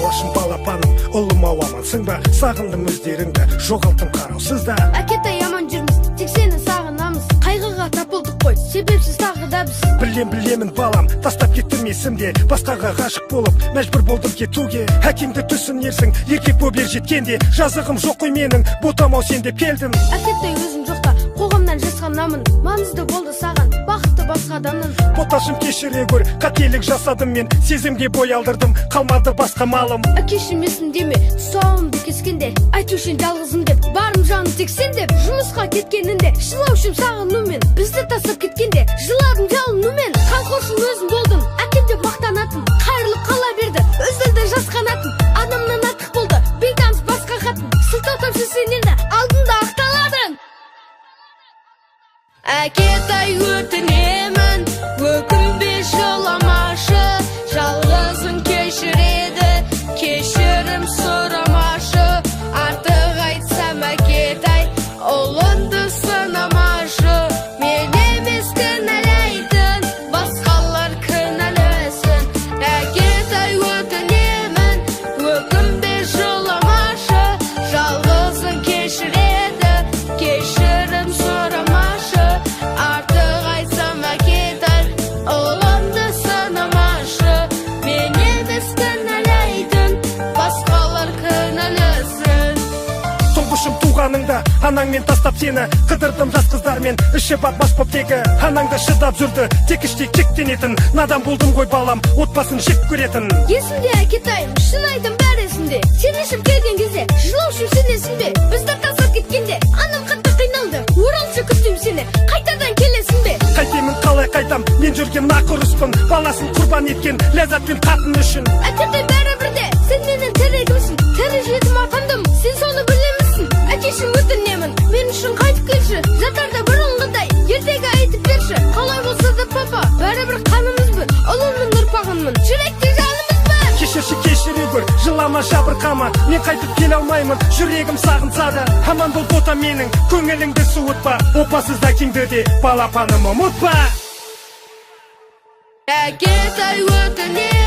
алашым балапаным, ұлым ауамансың ба? Сағындым өздеріңді, жоғалттым қараусызда. Әкетай аман жүрміз, тек сені сағынамыз. Қайғыға тап болдық қой, себепсіз тағы да біз. Білем балам, тастап кеттім есімде. Басқаға ғашық болып, мәжбүр болдым кетуге. Әкемді түсінерсің, еркек боп ер жеткенде. Жазығым жоқ қой менің, ботам-ау сен деп келдім. Әкетай өзім жоқта, қоғамнан жасқанамын. Маңызды болды саған, бақытты басқа адамның. Боташым кешіре көр, қателік жасадым мен. Сезімге бой алдырдым, қалмады басқа малым. Әкешім есімдеме, тұсауымды кескенде, айтушын жалғызым деп, барым жаным тек сен деп. Жұмысқа кеткенінде, жылаушым сағынумен, бізді тастап кеткенде, жыладым жалынумен. Қаңқошым өзім болдым, әкем деп мақтанатын, қайырлы қала берді, үзілді жас қанатым. Адамнан артық болды, бейтаныс басқа қатын, сылтаутамшы сен енді, алдында ақталадың. Әкетай өтінемін, өкінбе жыламашы, жалғызың кешіреді, кешірім сұрамашы. Артық айтсам әкетай, ұлыңды сынамашы. Мен емес кінәлайтын, басқалар кінәлісін. Әкетай өтінемін, өкінбе жыламашы, жалғызың кешіреді, кешірім сұрамашы. Артық айтсам әкетай, ұлыңды сынамашы. Мен емес кінәлайтын, басқалар кінәлісін. Тұңғышым туғаныңда, анаңмен тастап сені, қыдырдым жас қыздармен, іші батпас боп тегі. Анаңда шыдап жүрді, тек іштей кектенетін, надан болдым ғой балам, отбасын жек көретін. Есімде әкетайым, шын айтым бәрі есімде. Сен ішіп келген кезде, жылаушым сенесің бе? Бізді тастап кеткенде, анам қатты қиналды, оралшы күттім сені, қайтадан келесің бе? Қайтемін қалай қайтам, мен жүрген нақұрыспын, баласын құрбан еткен ләззатпен қатын үшін. Әкетай бәрі бірде, сен менің тірегімсің, тірі жетім атандым, сен соны білемісің? Әкешім өтінемін, мен үшін қайтып келші, жатарда бұрынғыдай, ертегі айтып берші. Қалай болса да папа, бәрібір қанымызбын, ұлымның ұрпағынмын, жүректе жанымызбын. Кешіре көр, жылама жабырқама, мен қайтып келе алмаймын, жүрегім сағынса да. Аман бол бота менің, көңіліңді суытпа, опасыз әкеңді де балапаным ұмытпа. Әкетай өтінемін.